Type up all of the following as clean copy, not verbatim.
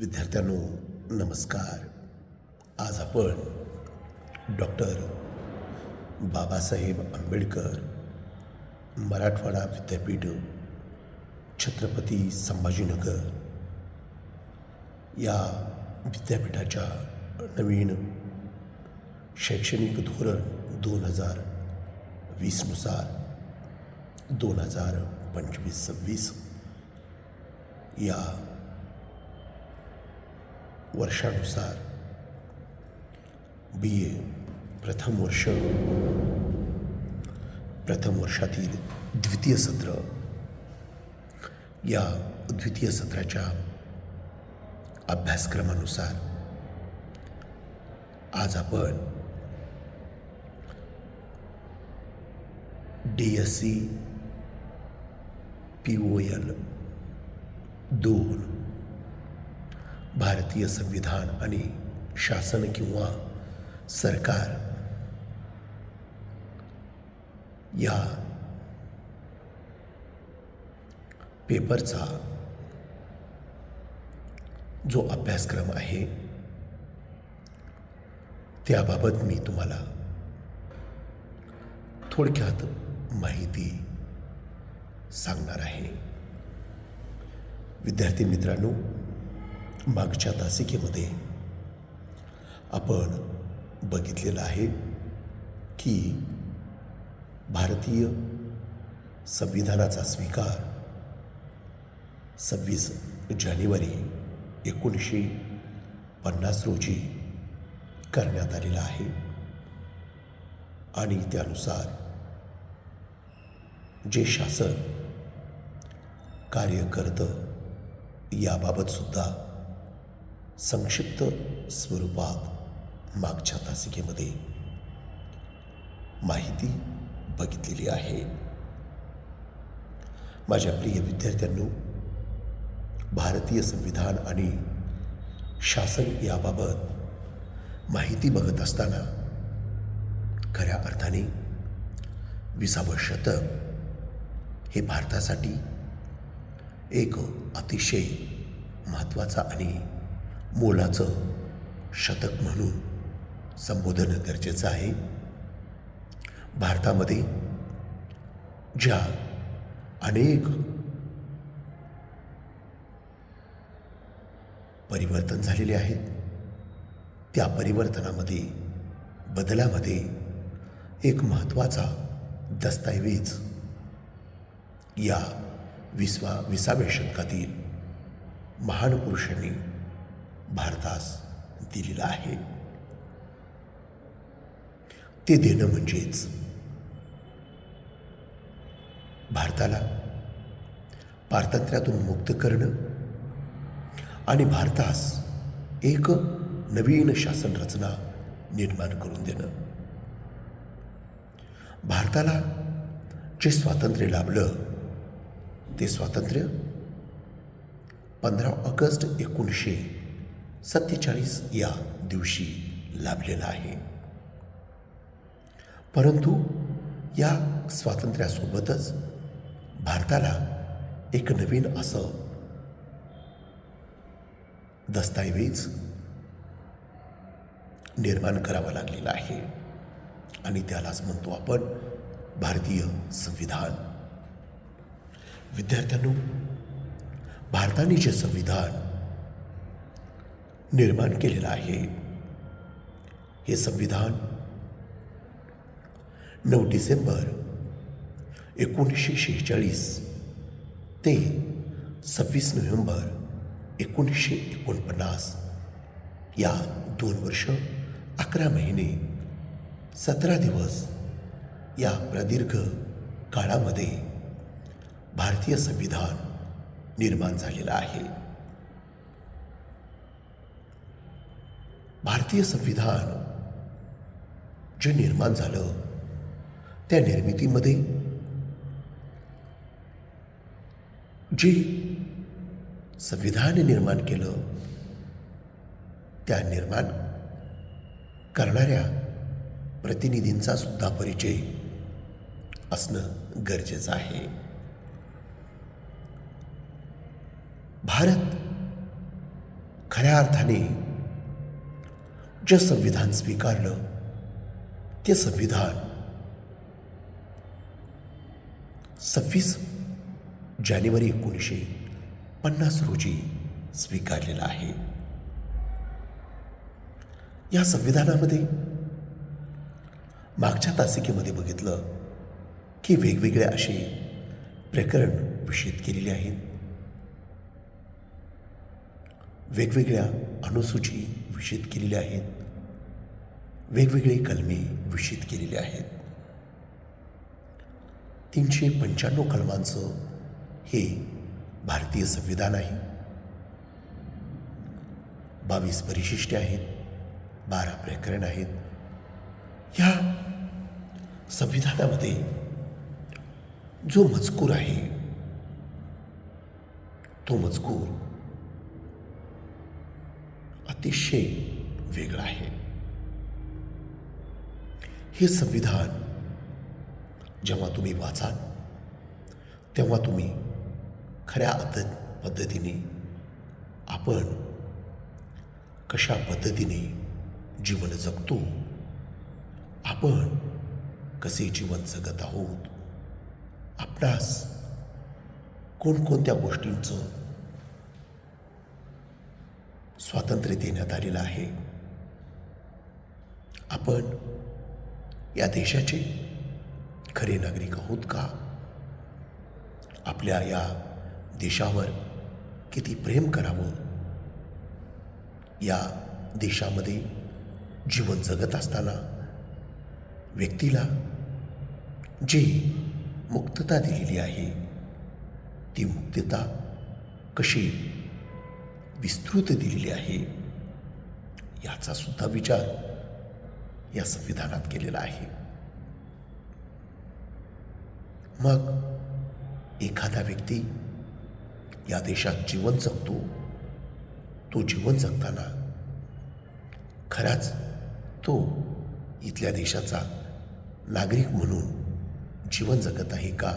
विद्यार्थ्यांनो नमस्कार. आज आपण डॉक्टर बाबासाहेब आंबेडकर मराठवाडा विद्यापीठ छत्रपती संभाजीनगर या विद्यापीठाच्या नवीन शैक्षणिक धोरण 2020 नुसार 2025-26 या वर्षानुसार BA प्रथम वर्षातील द्वितीय सत्र या द्वितीय सत्राच्या अभ्यासक्रमानुसार आज आपण DSC POL 2 भारतीय संविधान आणि शासन किंवा सरकार या पेपरचा जो अभ्यासक्रम आहे त्याबाबत मी तुम्हाला थोडक्यात माहिती सांगणार आहे. विद्यार्थी मित्रांनो, मागच्या तासिकेमध्ये आपण बघितलेलं आहे की भारतीय संविधानाचा स्वीकार 26 जानेवारी 1950 रोजी करण्यात आलेला आहे आणि त्यानुसार जे शासन कार्य करतं याबाबत सुद्धा संक्षिप्त स्वरूपात मागच्या तासिकेमध्ये माहिती बघितलेली आहे. माझ्या प्रिय विद्यार्थ्यांनो, भारतीय संविधान आणि शासन याबाबत माहिती बघत असताना खऱ्या अर्थाने 20वे शतक हे भारतासाठी एक अतिशय महत्त्वाचा आणि मोलाचं शतक म्हणून संबोधन गरजेचं आहे. भारतामध्ये ज्या अनेक परिवर्तन झालेले आहेत त्या परिवर्तनामध्ये बदलामध्ये एक महत्त्वाचा दस्तऐवज या 20व्या शतकातील महान पुरुषांनी भारतास दिलेला आहे. ते देणं म्हणजेच भारताला पारतंत्र्यातून मुक्त करणं आणि भारतास एक नवीन शासन रचना निर्माण करून देणं. भारताला जे स्वातंत्र्य लाभलं ते स्वातंत्र्य 15 ऑगस्ट 1947 या दिवशी लाभलेलं आहे. परंतु या स्वातंत्र्यासोबतच भारताला एक नवीन असं दस्तऐवज निर्माण करावं लागलेलं आहे आणि त्यालाच म्हणतो आपण भारतीय संविधान. विद्यार्थ्यांनो, भारताने जे संविधान निर्माण केलेलं आहे हे संविधान 9 डिसेंबर 1946 ते 26 नोव्हेंबर 1949 या 2 वर्ष 11 महिने 17 दिवस या प्रदीर्घ काळामध्ये भारतीय संविधान निर्माण झालेलं आहे. भारतीय संविधान जे निर्माण झालं त्या निर्मितीमध्ये जे संविधान निर्माण केलं त्या निर्माण करणाऱ्या प्रतिनिधींचा सुद्धा परिचय असणं गरजेचं आहे. भारत खऱ्या अर्थाने जे संविधान स्वीकारलं ते संविधान 26 जानेवारी 1950 रोजी स्वीकारलेलं आहे. या संविधानामध्ये मागच्या तासिकेमध्ये बघितलं की वेगवेगळे असे प्रकरण विषित केलेले आहेत. वेगवेगळ्या अनुसूची विषित केलेल्या आहेत. वेगवेगळे कलमे विषित केलेले आहेत. 395 कलमांचं हे भारतीय संविधान आहे. 22 परिशिष्टे आहेत. 12 प्रकरण आहेत. ह्या संविधानामध्ये जो मजकूर आहे तो मजकूर अतिशय वेगळा आहे. हे संविधान जेव्हा तुम्ही वाचाल तेव्हा तुम्ही खऱ्या पद्धतीने आपण कशा पद्धतीने जीवन जगतो, आपण कसे जीवन जगत आहोत, आपणास कोणकोणत्या गोष्टींचं स्वातंत्र्य देण्यात आलेलं आहे, आपण या देशाचे खरे नागरिक आहोत का, आपल्या या देशावर किती प्रेम करावं, या देशामध्ये जीवन जगत असताना व्यक्तीला जी मुक्तता दिलेली आहे ती मुक्तता कशी विस्तृत दिलेली आहे याचा सुद्धा विचार या संविधानात केलेला आहे. मग एखादा व्यक्ती या देशात जीवन जगतो, तो जीवन जगताना खराच तो इथल्या देशाचा नागरिक म्हणून जीवन जगत आहे का,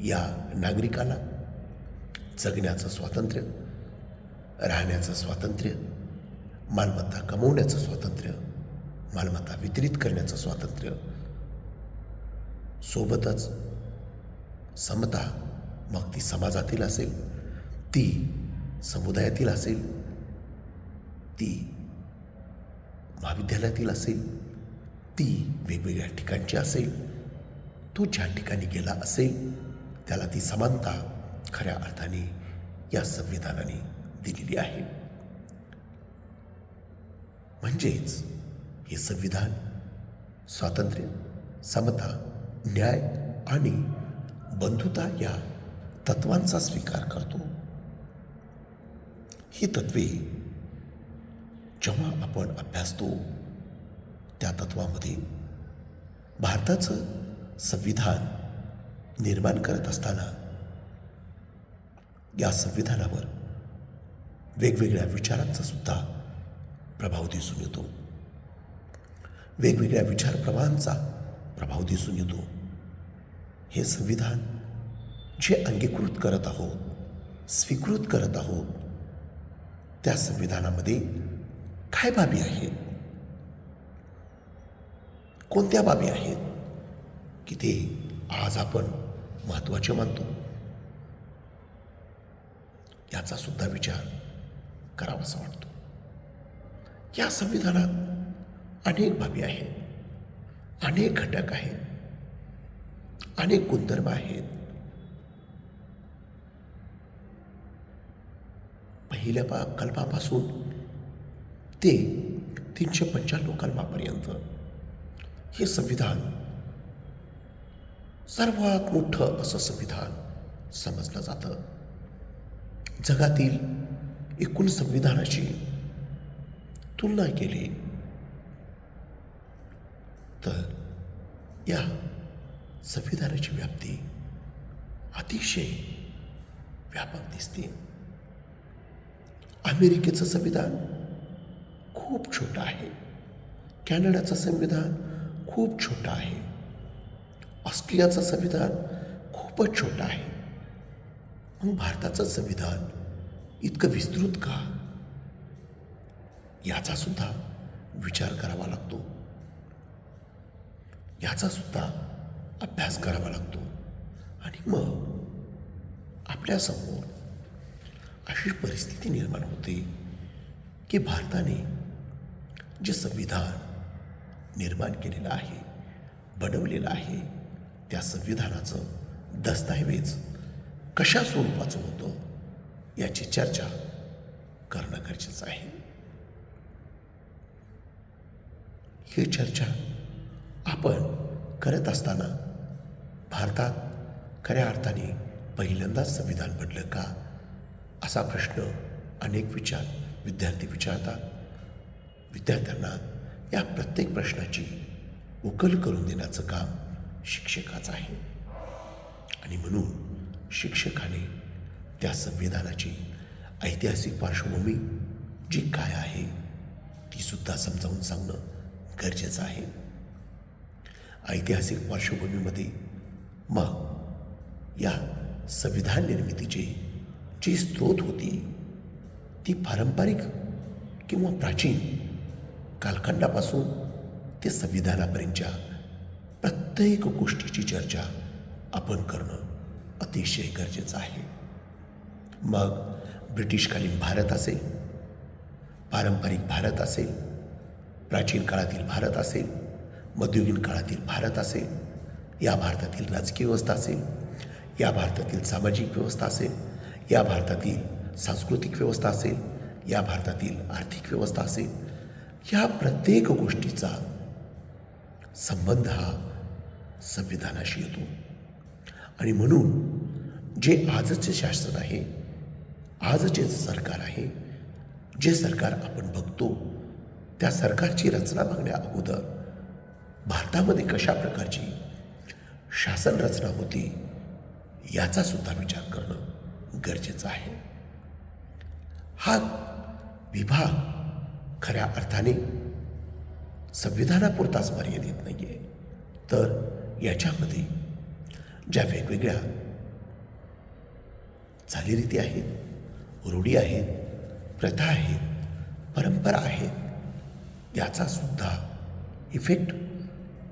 या नागरिकाला जगण्याचं स्वातंत्र्य, राहण्याचं स्वातंत्र्य, मालमत्ता कमवण्याचं स्वातंत्र्य, मालमत्ता वितरित करण्याचं स्वातंत्र्य, सोबतच समता, मग ती समाजातील असेल, ती समुदायातील असेल, ती महाविद्यालयातील असेल, ती वेगवेगळ्या ठिकाणची असेल, तो ज्या ठिकाणी गेला असेल त्याला ती समानता खऱ्या अर्थाने या संविधानाने दिलेली आहे. म्हणजेच हे संविधान स्वातंत्र्य, समता, न्याय आणि बंधुता या तत्वांचा स्वीकार करतो. ही तत्वे जेव्हा आपण अभ्यासतो त्या तत्वामध्ये भारताचं संविधान निर्माण करत असताना या संविधानावर वेगवेगळ्या विचारांचा सुद्धा प्रभाव दिसून येतो. वेगवेगळ्या विचारप्रवाहांचा प्रभाव दिसून येतो. हे संविधान जे अंगीकृत करत आहोत, स्वीकृत करत आहोत, त्या संविधानामध्ये काय बाबी आहेत, कोणत्या बाबी आहेत की ते आज आपण महत्त्वाचे मानतो, याचा सुद्धा विचार करावासा वाटतो. या संविधानात अनेक बाबी आहेत, अनेक घटक आहेत, अनेक गुणधर्म आहेत. पहिल्या कलमापासून ते 395 कलमापर्यंत हे संविधान सर्वात मोठं असं संविधान समजलं जातं. जगातील एकूण संविधानाची तुलना केली तर या संविधानाची व्याप्ती अतिशय व्यापक दिसते. अमेरिकेचं संविधान खूप छोटं आहे. कॅनडाचं संविधान खूप छोटं आहे. ऑस्ट्रेलियाचं संविधान खूपच छोटं आहे. मग भारताचं संविधान इतकं विस्तृत का, याचा सुद्धा विचार करावा लागतो, याचा सुद्धा अभ्यास करावा लागतो. आणि मग आपल्यासमोर अशी परिस्थिती निर्माण होते की भारताने जे संविधान निर्माण केलेलं आहे, बनवलेलं आहे, त्या संविधानाचं दस्तऐवज कशा स्वरूपाचं होतं याची चर्चा करणं गरजेचं आहे. ही चर्चा आपण करत असताना भारतात खऱ्या अर्थाने पहिल्यांदाच संविधान बनलं का, असा प्रश्न अनेक विद्यार्थी विचारतात. विद्यार्थ्यांना या प्रत्येक प्रश्नाची उकल करून देण्याचं काम शिक्षकाचं आहे. आणि म्हणून शिक्षकाने त्या संविधानाची ऐतिहासिक पार्श्वभूमी जी काय आहे ती सुद्धा समजावून सांगणं गरजेचं आहे. ऐतिहासिक पार्श्वभूमीमध्ये मग या संविधान निर्मितीचे जी स्रोत होती ती पारंपरिक किंवा प्राचीन कालखंडापासून ते संविधानापर्यंतच्या प्रत्येक गोष्टीची चर्चा आपण करणं अतिशय गरजेचं आहे. मग ब्रिटिशकालीन भारत असेल, पारंपरिक भारत असेल, प्राचीन काळातील भारत असेल, मध्ययुगीन काळातील भारत असेल, या भारतातील राजकीय व्यवस्था असेल, या भारतातील सामाजिक व्यवस्था असेल, या भारतातील सांस्कृतिक व्यवस्था असेल, या भारतातील आर्थिक व्यवस्था असेल, या प्रत्येक गोष्टीचा संबंध हा संविधानाशी येतो. आणि म्हणून जे आजचे शासन आहे, आजचे सरकार आहे, जे सरकार आपण बघतो त्या सरकारची रचना बघण्या अगोदर भारतामध्ये कशा प्रकारची शासन रचना होती याचा सुद्धा विचार करणं गरजेचं आहे. हा विभाग खऱ्या अर्थाने संविधानापुरताच मर्यादित नाही आहे, तर याच्यामध्ये ज्या वेगवेगळ्या चालीरीती आहेत, रूढी आहेत, प्रथा आहेत, परंपरा आहेत, याचा सुद्धा इफेक्ट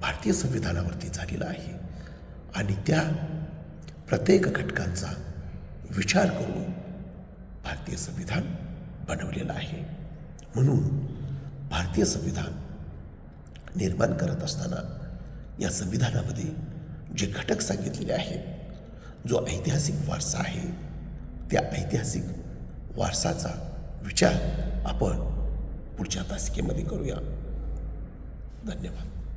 भारतीय संविधानावरती झालेला आहे. आणि त्या प्रत्येक घटकांचा विचार करून भारतीय संविधान बनवलेलं आहे. म्हणून भारतीय संविधान निर्माण करत असताना या संविधानामध्ये जे घटक सांगितलेले आहेत, जो ऐतिहासिक वारसा आहे, त्या ऐतिहासिक वारसाचा विचार आपण पुढच्या तासिकेमध्ये करूया. धन्यवाद.